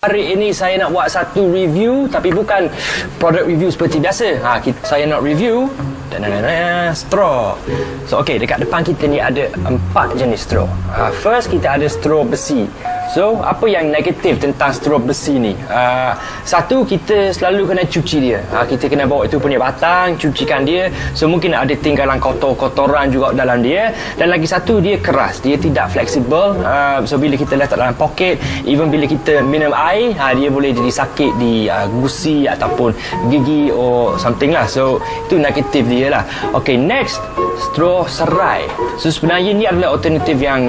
Hari ini saya nak buat satu review, tapi bukan product review seperti biasa. Saya nak review straw. So okay, dekat depan kita ni ada 4 jenis straw. First kita ada straw besi. So apa yang negatif tentang straw besi ni? Satu, kita selalu kena cuci dia. Kita kena bawa itu punya batang, cucikan dia. So mungkin ada tinggalan kotoran juga dalam dia. Dan lagi satu, dia keras, dia tidak fleksibel. So bila kita letak dalam poket, even bila kita minum air, dia boleh jadi sakit di gusi ataupun gigi or something lah. So itu negatif dia lah. Okay, next, straw serai. So sebenarnya ni adalah alternatif yang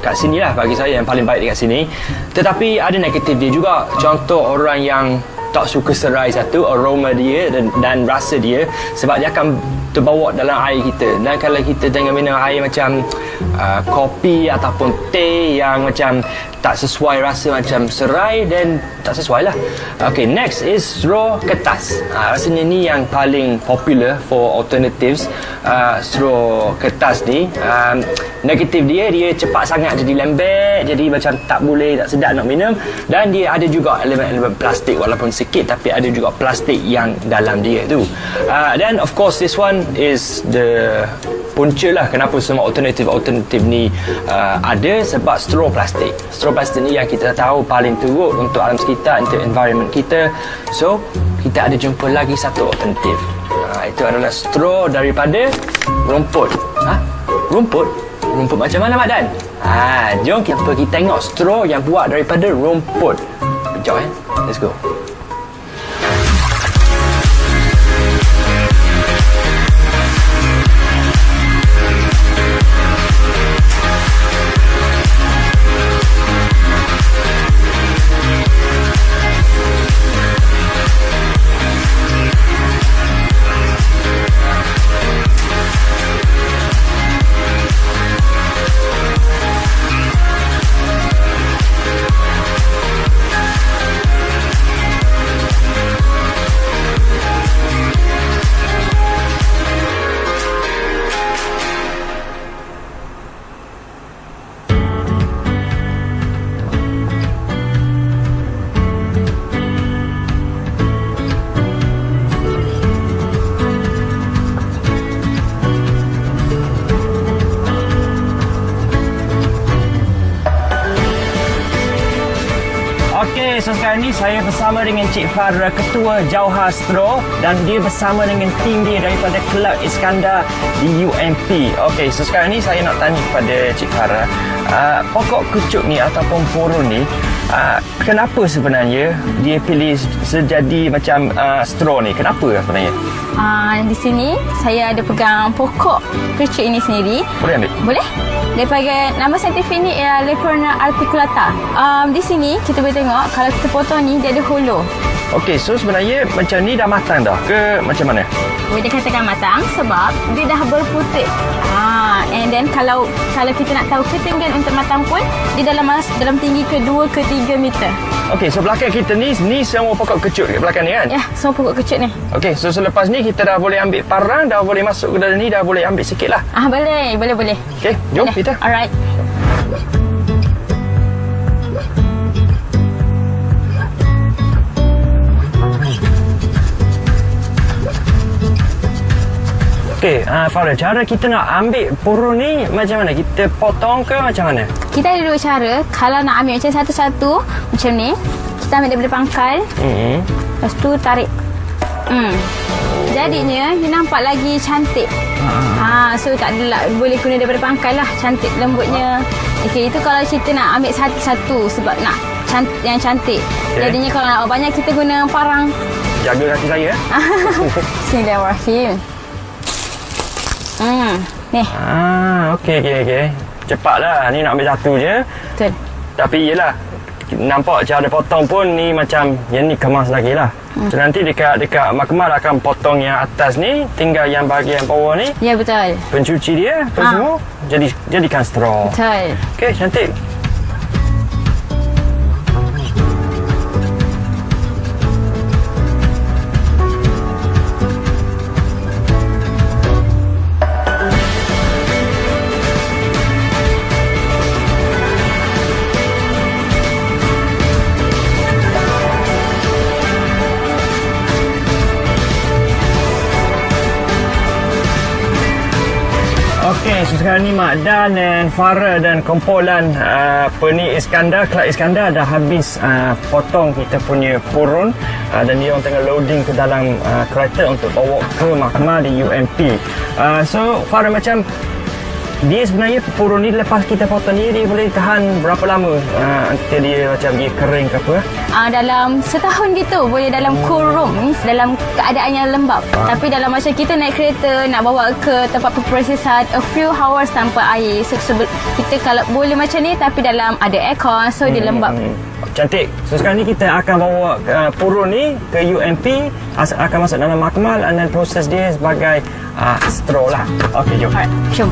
kat sini lah bagi saya yang paling baik dekat sini. Tetapi ada negatif dia juga. Contoh orang yang tak suka serai, satu, aroma dia dan rasa dia, sebab dia akan terbawa dalam air kita. Dan kalau kita tengah minum air macam kopi ataupun teh yang macam tak sesuai rasa macam serai, dan tak sesuai lah. Okay, next is straw kertas. Rasanya ni yang paling popular for alternatives. Straw kertas ni negatif dia cepat sangat jadi lembek, jadi macam tak sedap nak minum. Dan dia ada juga elemen-elemen plastik, walaupun sikit, tapi ada juga plastik yang dalam dia tu. Dan of course this one is the punca lah kenapa semua alternatif ni ada, sebab straw plastik. Straw plastik ni yang kita tahu paling teruk untuk alam sekitar, untuk environment kita. So kita ada jumpa lagi satu alternatif. Itu adalah straw daripada rumput. Rumput macam mana, Mak Dan? Jom kita pergi tengok straw yang buat daripada rumput. Jom let's go. Okay, so sekarang ni saya bersama dengan Cik Farah, Ketua Jauhar Straw, dan dia bersama dengan tim dia daripada Kelab Iskandar di UMP. Okay, so sekarang ni saya nak tanya kepada Cik Farah, pokok kecut ni ataupun purun ni, kenapa sebenarnya dia pilih sejadi macam straw ni? Kenapa sebenarnya? Di sini saya ada pegang pokok kecut ini sendiri. Boleh ambil? Boleh. Daripada nama saintifik ni ialah Leporna articulata. Di sini kita boleh tengok kalau kita potong ni dia ada hulu. Okey, so sebenarnya macam ni dah matang dah ke macam mana? Boleh dikatakan matang sebab dia dah berputih. And then kalau kita nak tahu ketinggian untuk matang pun dia dalam tinggi ke 2 ke 3 meter. Okey, so belakang kita ni semua pokok kecut kat belakang ni kan? Ya, semua pokok kecut ni. Okey, so selepas ni kita dah boleh ambil parang, dah boleh masuk ke dalam ni, dah boleh ambil sikit lah. Boleh. Okey, jom kita. Alright. Okey, Farah, cara kita nak ambil purun ni macam mana? Kita potong ke macam mana? Kita ada 2 cara. Kalau nak ambil macam satu-satu macam ni, kita ambil daripada pangkal. Lepas tu tarik. Jadinya dia nampak lagi cantik. So tak adalah, boleh guna daripada pangkal lah. Cantik lembutnya. Okey, itu kalau kita nak ambil satu-satu sebab nak yang cantik. Okay. Jadinya kalau nak banyak, kita guna parang. Jaga kaki saya. Bismillahirrahmanirrahim. Ni. Okey. Cepatlah. Ni nak ambil satu je. Betul. Tapi yelah, nampak cara potong pun ni macam yang ni kemas lagi lah. So nanti dekat makmal akan potong yang atas ni, tinggal yang bahagian bawah ni. Ya, betul. Pencuci dia semua jadikan straw. Betul. Okey, cantik. Okey, so sekarang ni Mak Dan dan Farah dan kumpulan Clark Iskandar dah habis potong kita punya purun dan dia orang tengah loading ke dalam kereta untuk bawa ke mahkamah di UMP. So Farah, macam dia sebenarnya purun ni lepas kita potong dia boleh tahan berapa lama until dia macam dia kering ke apa? Dalam setahun gitu, boleh dalam kurung, dalam keadaan yang lembap. Tapi dalam macam kita naik kereta nak bawa ke tempat pemprosesan a few hours tanpa air. So kita kalau boleh macam ni tapi dalam ada aircon, so dia lembap. Cantik. So sekarang ni kita akan bawa purun ni ke UMP, akan masuk dalam mahkamah dan proses dia sebagai straw lah. Okey, jom. Alright, jom.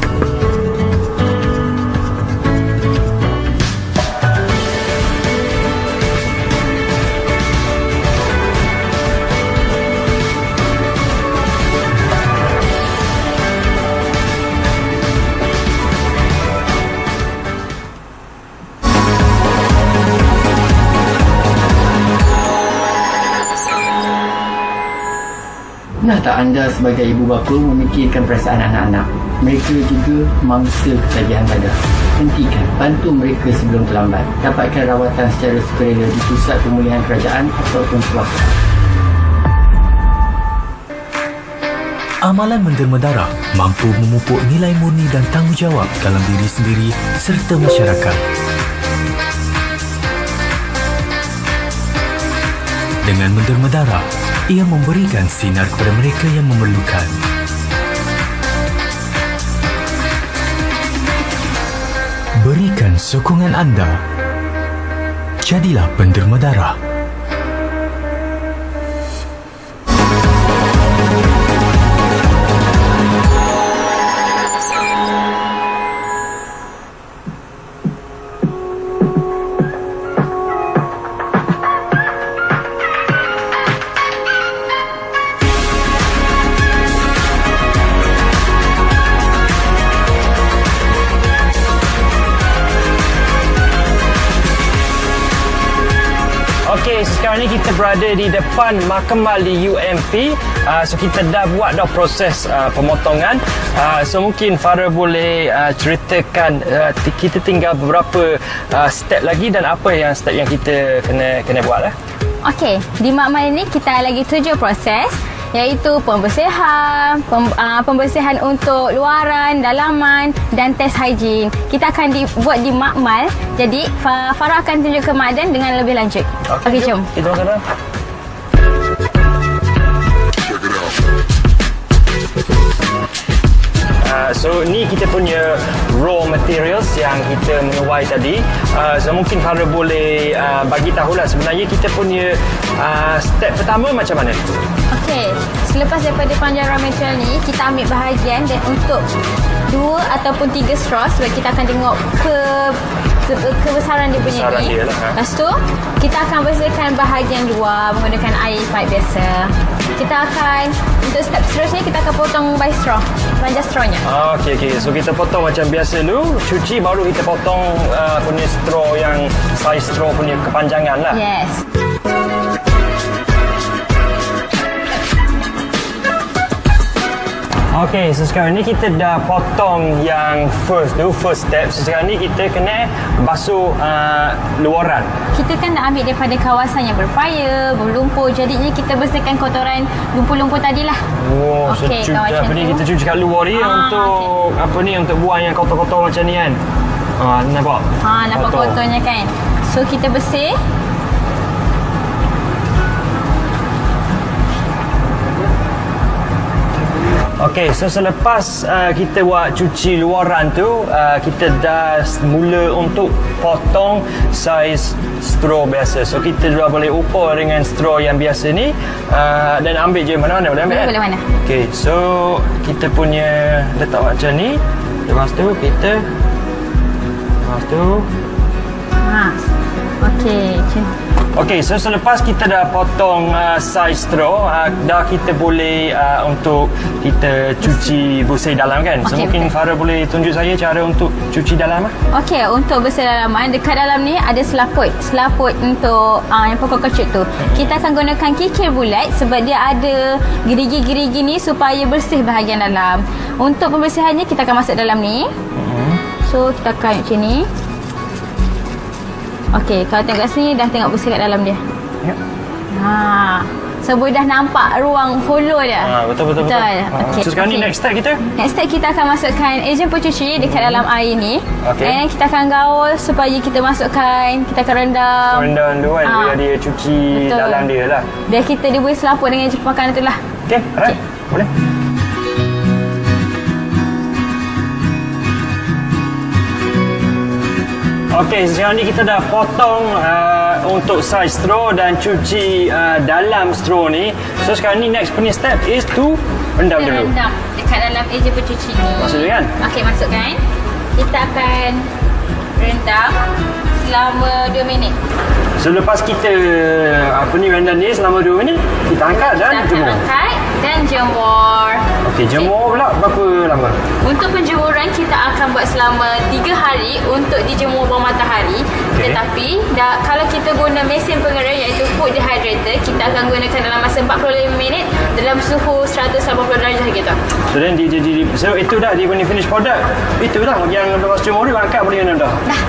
Pernah tak anda sebagai ibu bapa memikirkan perasaan anak-anak? Mereka juga mangsa ketagihan darah. Hentikan, bantu mereka sebelum terlambat. Dapatkan rawatan secara sukarela di pusat pemulihan kerajaan ataupun swasta. Amalan menderma darah mampu memupuk nilai murni dan tanggungjawab dalam diri sendiri serta masyarakat. Dengan menderma darah, ia memberikan sinar kepada mereka yang memerlukan. Berikan sokongan anda. Jadilah penderma darah. Okey, sekarang ni kita berada di depan mahkamah di UMP. So kita dah buat dah proses pemotongan. So mungkin Farah boleh ceritakan kita tinggal beberapa step lagi dan apa yang step yang kita kena buat lah. Okey, di makmal ini kita lagi 7 proses, iaitu pembersihan, pembersihan untuk luaran, dalaman dan test hygiene. Kita akan dibuat di makmal. Jadi Farah akan tunjuk ke Mak Dan dengan lebih lanjut. Okey, jom. Kita sana. So ni kita punya raw materials yang kita menuai tadi. So mungkin Farah boleh bagi tahulah sebenarnya kita punya step pertama macam mana. Okey, selepas daripada panjang raw material ni, kita ambil bahagian dan untuk 2 ataupun 3 straw sebab kita akan tengok kebesaran dia punya Kebesaran ni. dia lah, Lepas tu, kita akan bersihkan bahagian luar menggunakan air pipe biasa. Kita akan, untuk step seterusnya, kita akan potong by straw, panjang strawnya. Okey. So kita potong macam biasa dulu, cuci baru kita potong punya straw yang size straw punya kepanjangan lah. Yes. Okey, so sekarang ni kita dah potong yang first step. So sekarang ni kita kena basuh luaran. Kita kan nak ambil daripada kawasan yang berpaya, berlumpur. Jadinya kita bersihkan kotoran lumpur-lumpur tadilah. Oh, Okey, so kawasan apa ni tu. kita cuci kat luar ni untuk okey. apa ni, untuk buang yang kotor-kotor macam ni kan. Nampak? Nampak kotornya kan. So kita bersih. Okey, so selepas kita buat cuci luaran tu, kita dah mula untuk potong saiz straw biasa. So kita dah boleh ukur dengan straw yang biasa ni dan ambil je mana-mana boleh ambil. Boleh mana. Okey, so kita punya letak macam ni. Lepas tu Okey. Okey, so selepas kita dah potong saiz straw, dah kita boleh untuk kita cuci bersih dalam kan. So Okey, mungkin betul. Farah boleh tunjuk saya cara untuk cuci dalam Okey, untuk bersih dalaman, dekat dalam ni ada selaput. Selaput untuk yang pokok kecut tu. Kita akan gunakan kikir bulat sebab dia ada gerigi-gerigi ni supaya bersih bahagian dalam. Untuk pembersihannya, kita akan masuk dalam ni. So, kita akan macam ni. Okey, kalau tengok kat sini, dah tengok bersih kat dalam dia. Ya. So, boleh dah nampak ruang hollow dia. Betul. Okey. So sekarang ni next step kita. Next step kita akan masukkan ejen pencuci dekat dalam air ni. Okey. Dan kita akan gaul supaya kita masukkan, kita akan rendam. Rendam dulu kan, biar dia cuci Betul. dalam dia lah. Biar dia boleh selaput dengan jenis makanan tu lah. Okey, alright. Boleh. Okey, sekarang ni kita dah potong untuk saiz straw dan cuci dalam straw ni. So sekarang ni next punya step is to rendam Kita dulu. rendam dekat dalam ejen pencuci ni. Masuk dulu kan? Okey, masukkan. Kita akan rendam selama 2 minit. So lepas kita rendam ni selama 2 minit, kita angkat dan Kita akan jemur. angkat dan jemur. Okey, jemur pula berapa lama? Untuk penjemuran kita akan buat selama 3 hari untuk dijemur bawah matahari. Okey. Tetapi kalau kita guna mesin pengering iaitu food dehydrator, kita akan gunakan dalam masa 45 minit dalam suhu 180 darjah gitu. So then dia jadi, so itu dah dia punya finished product. Itu dah yang lepas jemur dia angkat boleh rendam dah. Dah.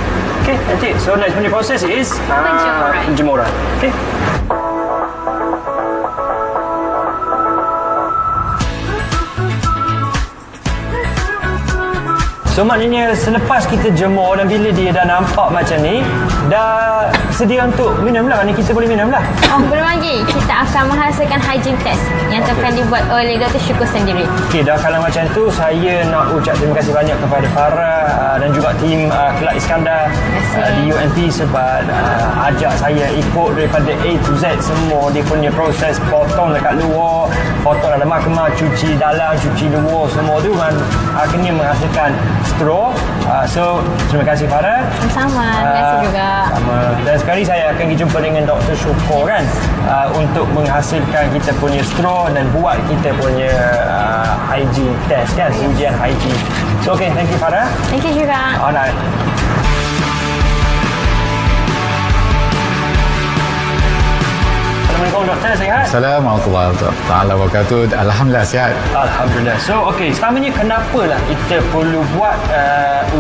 Okay, nanti. So next punya proses is Penjemuran. penjemuran. Okay. So maknanya selepas kita jemur dan bila dia dah nampak macam ni, dah sedia untuk minum lah. Ni kita boleh minum lah. Oh, belum lagi. Kita akan menghasilkan hygiene test yang akan dibuat oleh Dr. Syukur sendiri. Okey, dah kalau macam tu saya nak ucap terima kasih banyak kepada Farah dan juga tim Kelab Iskandar di UNT sebab ajak saya ikut daripada A to Z semua dia punya proses potong dekat luar, potong dalam mahkamah, cuci dalam, cuci luar semua tu kan akhirnya menghasilkan straw. So terima kasih Farah. Sama. Terima kasih juga. Sama. Dan sekali saya akan jumpa dengan Dr. Syukur kan untuk menghasilkan kita punya straw dan buat kita punya hygiene test kan, ujian hygiene. So okay, thank you Farah. Thank you juga. Alright. Assalamualaikum doktor, sihat? Assalamualaikum warahmatullahi wabarakatuh. Alhamdulillah sihat. Alhamdulillah. So okay, selama ni kenapa lah kita perlu buat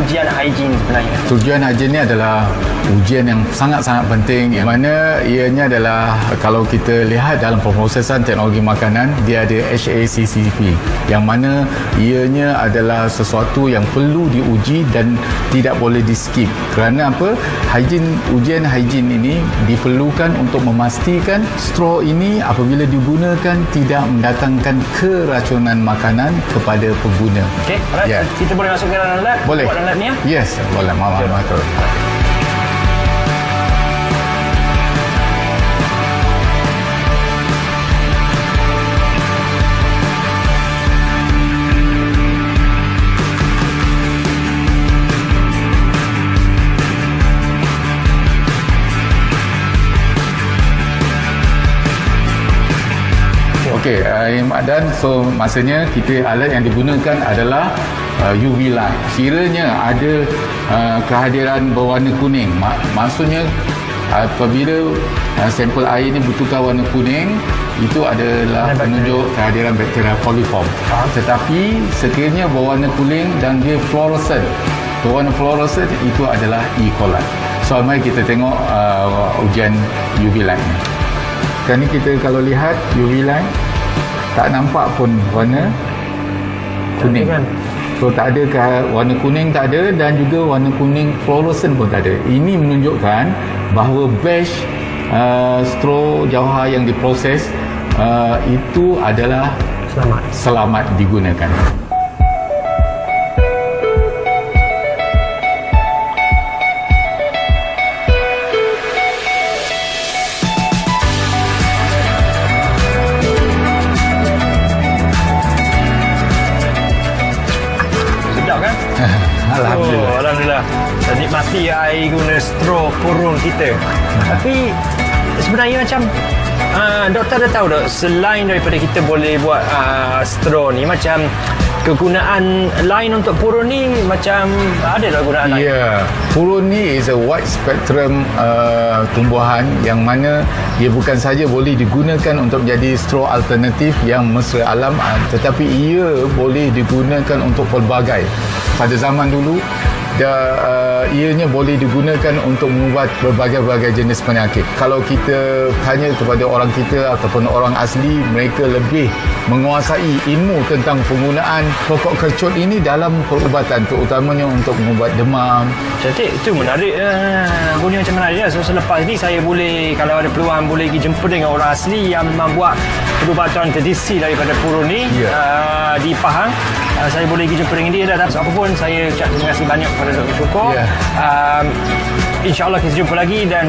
ujian hygiene sebenarnya? Tujuan haji ni adalah ujian yang sangat-sangat penting, yang mana ianya adalah kalau kita lihat dalam pemrosesan teknologi makanan, dia ada HACCP yang mana ianya adalah sesuatu yang perlu diuji dan tidak boleh di skip. Kerana apa? Ujian hygiene ini diperlukan untuk memastikan straw ini apabila digunakan tidak mendatangkan keracunan makanan kepada pengguna. Okay, alright. Ya. Kita boleh masuk ke dalam lab? Boleh. Buat dalam lab ni ya? Yes, boleh. Mama. Okey, dan so maksudnya kita alat yang digunakan adalah UV light. Kiranya ada kehadiran berwarna kuning, maksudnya apabila sampel air ini bertukar warna kuning, itu adalah menunjuk kehadiran bakteria coliform. Tetapi sekiranya berwarna kuning dan dia fluorescent, berwarna fluorescent, itu adalah E. coli. So mari kita tengok ujian UV light ni. Sekarang ni kita kalau lihat UV light, tak nampak pun warna kuning. So tak ada warna kuning, tak ada, dan juga warna kuning fluorescent pun tak ada. Ini menunjukkan bahawa batch straw jauhar yang diproses itu adalah selamat digunakan. Alhamdulillah. Alhamdulillah. Dan nikmati air guna straw purun kita. Tapi sebenarnya macam doktor dah tahu tak, selain daripada kita boleh buat straw ni, macam kegunaan lain untuk purun ni, macam ada tak gunaan lain? Ya, purun ni is a wide spectrum tumbuhan yang mana ia bukan saja boleh digunakan untuk menjadi straw alternatif yang mesra alam, tetapi ia boleh digunakan untuk pelbagai. Pada zaman dulu ianya boleh digunakan untuk mengubat berbagai-bagai jenis penyakit. Kalau kita tanya kepada orang kita ataupun orang asli, mereka lebih menguasai ilmu tentang penggunaan pokok kecut ini dalam perubatan, terutamanya untuk mengubat demam. Cantik, itu menarik. Bunyi macam menarik lah. So selepas ni saya boleh, kalau ada peluang, boleh pergi jumpa dengan orang asli yang membuat perubatan tradisi daripada purun ni di Pahang. Saya boleh pergi jumpa dengan dia dah. So, apa pun, saya ucap terima kasih banyak kepada Dr. Syukur. InsyaAllah kita jumpa lagi, dan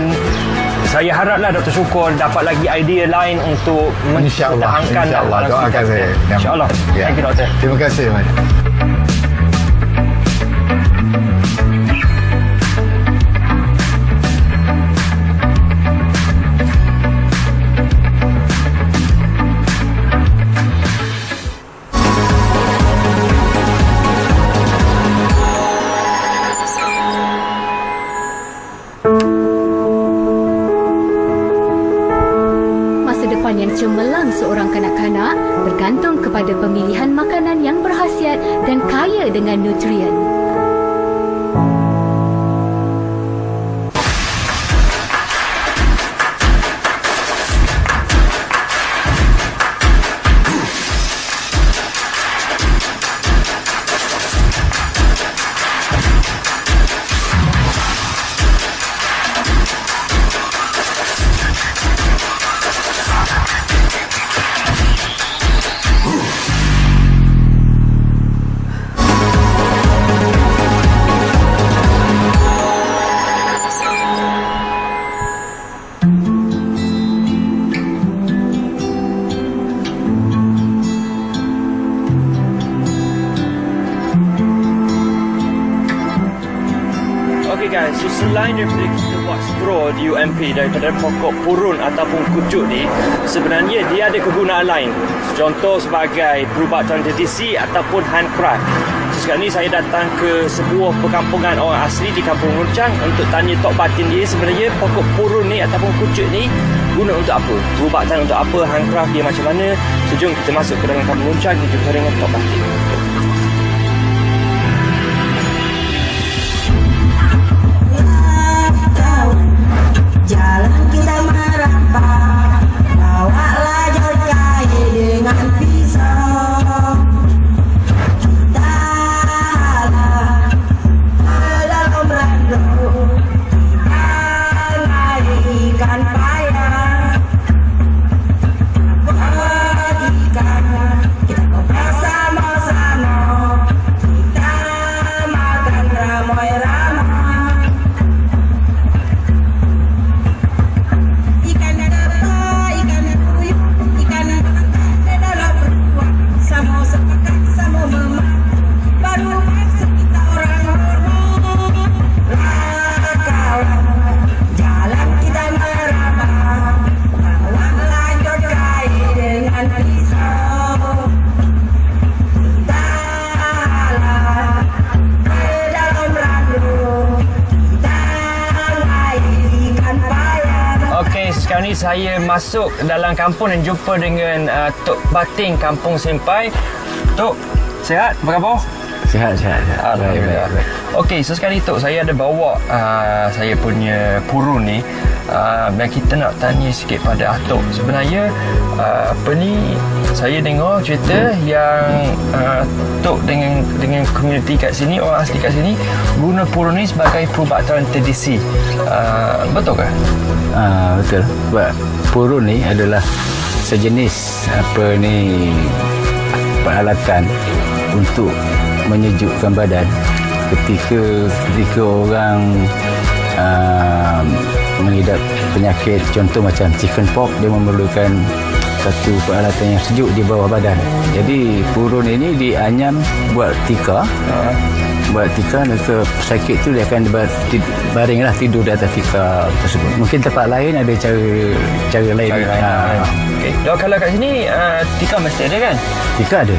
saya haraplah Dr. Syukur dapat lagi idea lain untuk mempertahankan. InsyaAllah, doakan saya. InsyaAllah. Thank you, Doktor. Terima kasih banyak. Yang cemerlang seorang kanak-kanak bergantung kepada pemilihan makanan yang berkhasiat dan kaya dengan nutrien. So selain daripada kita buat straw di UMP daripada pokok purun ataupun kucuk ni, sebenarnya dia ada kegunaan lain. Contoh sebagai perubatan tradisi ataupun handcraft. So sekarang ni saya datang ke sebuah perkampungan orang asli di Kampung Runcang untuk tanya tok batin dia, sebenarnya pokok purun ni ataupun kucuk ni guna untuk apa? Perubatan untuk apa? Handcraft dia macam mana? So jom kita masuk ke dalam Kampung Runcang, kita jumpa dengan tok batin. Jalan kita merapat, bawalah jauh dengan pisau. Kita halah dalam rando, kita ngaikan payah. Bagikan kita bersama-sama, kita makan ramai-ramai. Sekarang ni saya masuk dalam kampung dan jumpa dengan Tok Batin Kampung Sempai. Tok, sihat? Apa khabar? Sihat. Alhamdulillah. Okey, so sekarang ni Tok, saya ada bawa saya punya purun ni, dan kita nak tanya sikit pada Atok. Sebenarnya apa ni, saya dengar cerita yang Tok dengan komuniti kat sini, orang asli kat sini guna purun ni sebagai perubatan tradisi. Betul ke? Betul. Sebab purun ni adalah sejenis peralatan untuk menyejukkan badan ketika orang mengidap penyakit, contoh macam chicken pox, dia memerlukan satu peralatan yang sejuk di bawah badan. Jadi purun ini dianyam buat tikar buat tikar, maka pesakit tu dia akan baringlah tidur di atas tikar tersebut. Mungkin tempat lain ada cara lain. Okey. Dok, kalau kat sini tikar mesti ada kan? Tikar ada.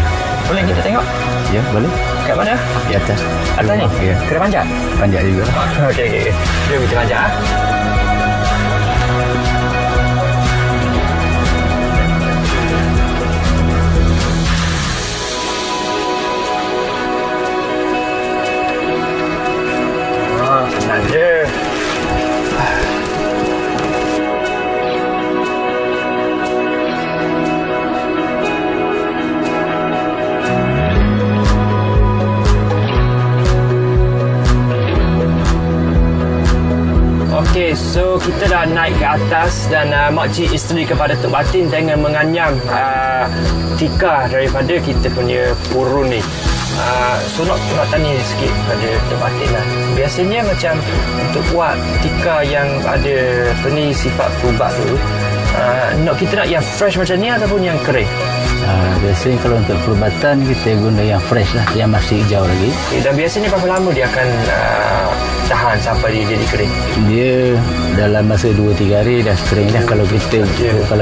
Boleh kita tengok? Ya, boleh. Kat mana? Di atas. Atas ni? Ya. Kena panjat? Panjat juga. Okey. Jom kita panjat. Senang je. Okey, so kita dah naik ke atas dan makcik isteri kepada Tok Batin dengan menganyam tikar daripada kita punya purun ni. So nak tanya sikit pada Tok Batin lah. Biasanya macam untuk buat tikar yang ada sifat perubat tu, kita nak yang fresh macam ni ataupun yang kering? Biasanya kalau untuk perubatan kita guna yang fresh lah, yang masih hijau lagi. Dan biasanya berapa lama dia akan tahan sampai dia jadi kering? Dia dalam masa 2-3 hari dah kering dah. Kalau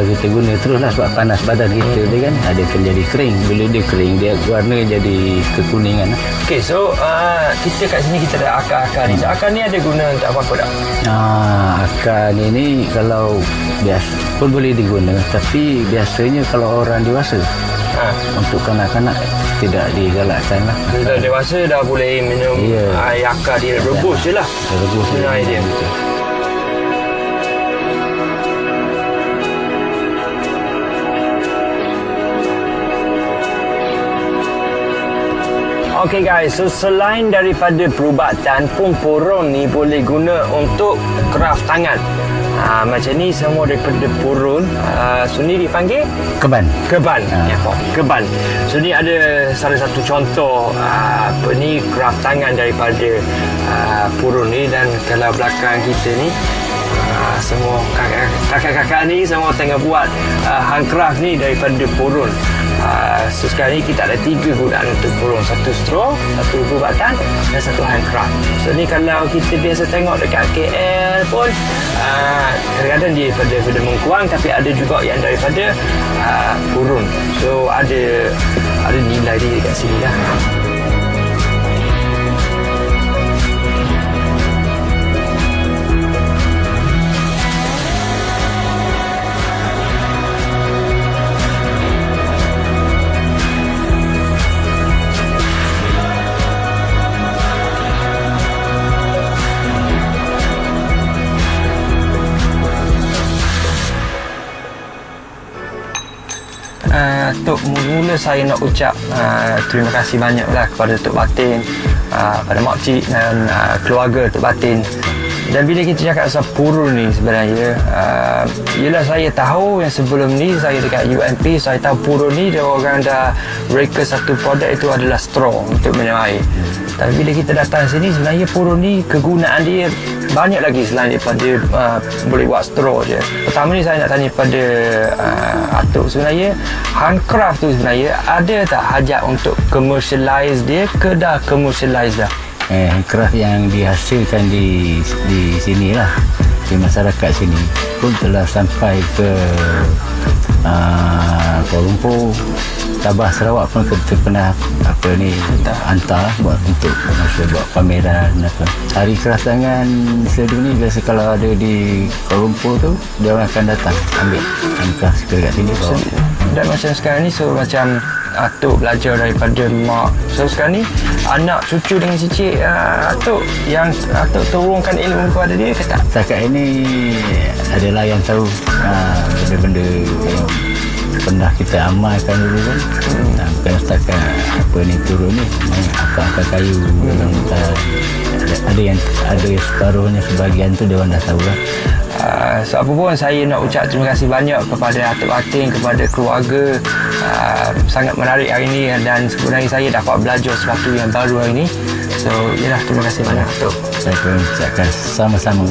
kita guna terus lah, sebab panas badan kita dia kan, dia akan jadi kering. Bila dia kering, dia warna jadi kekuningan lah. Okey, so kita kat sini kita ada akar-akar ni. So, akar ni ada guna untuk apa-apa tak? Akar ni kalau biasa pun boleh diguna, tapi biasanya kalau orang dewasa, untuk kanak-kanak tidak digalakkan lah. Dah dewasa dah boleh minum air akar dia, rebus je lah. Rebus minum air dia. Okay guys, so selain daripada perubatan pun purun ni boleh guna untuk kraft tangan. Macam ni semua daripada purun. So ni dipanggil keban. Keban. Keban. So ni ada salah satu contoh kraft tangan daripada purun ni. Dan kalau belakang kita ni semua kakak-kakak ni semua tengah buat handcraft ni daripada purun. So sekarang ni kita ada 3 gunaan untuk purun. 1 straw, 1 perubatan dan 1 handcraft. So ni kalau kita biasa tengok dekat KL pun kadang-kadang dia daripada mengkuang, tapi ada juga yang daripada purun. So ada nilai dia dekat sini lah. Tok, mula-mula saya nak ucap terima kasih banyaklah kepada Tok Batin, pada makcik dan keluarga Tok Batin. Dan bila kita cakap pasal purun ni sebenarnya, yelah saya tahu yang sebelum ni saya dekat UMP, saya tahu purun ni dia orang dah reka satu produk itu adalah straw untuk minum air. Tapi bila kita datang sini, sebenarnya purun ni kegunaan dia banyak lagi selain daripada boleh buat straw je. Pertama ni saya nak tanya pada Atuk, sebenarnya handcraft tu sebenarnya ada tak hajat untuk commercialize dia ke dah commercialize dah? Handcraft yang dihasilkan di sini lah, di masyarakat sini pun telah sampai ke Kuala Lumpur, Sabah, Sarawak pun kita pernah hantar buat untuk buat pameran apa. Hari Kraft Tangan sedunia ni biasa kalau ada di Kuala Lumpur tu, dia orang akan datang ambil handcraft kat sini. Dan macam sekarang ni, so macam Atuk belajar daripada mak, so sekarang ni anak cucu dengan cicit Atuk yang Atuk turunkan ilmu kepada dia ke tak? Setakat ini adalah yang tahu benda-benda yang pernah kita amalkan dulu kan. Bukan setakat apa ni turun ni, akar-akar kayu ada separuhnya, sebahagian tu dia orang dah tahu lah. So apa pun saya nak ucap terima kasih banyak kepada Atuk Batin, kepada keluarga. Sangat menarik hari ini dan sebenarnya saya dapat belajar sesuatu yang baru hari ini. So yalah, terima kasih banyak Atuk. Saya pun ucapkan sama-sama.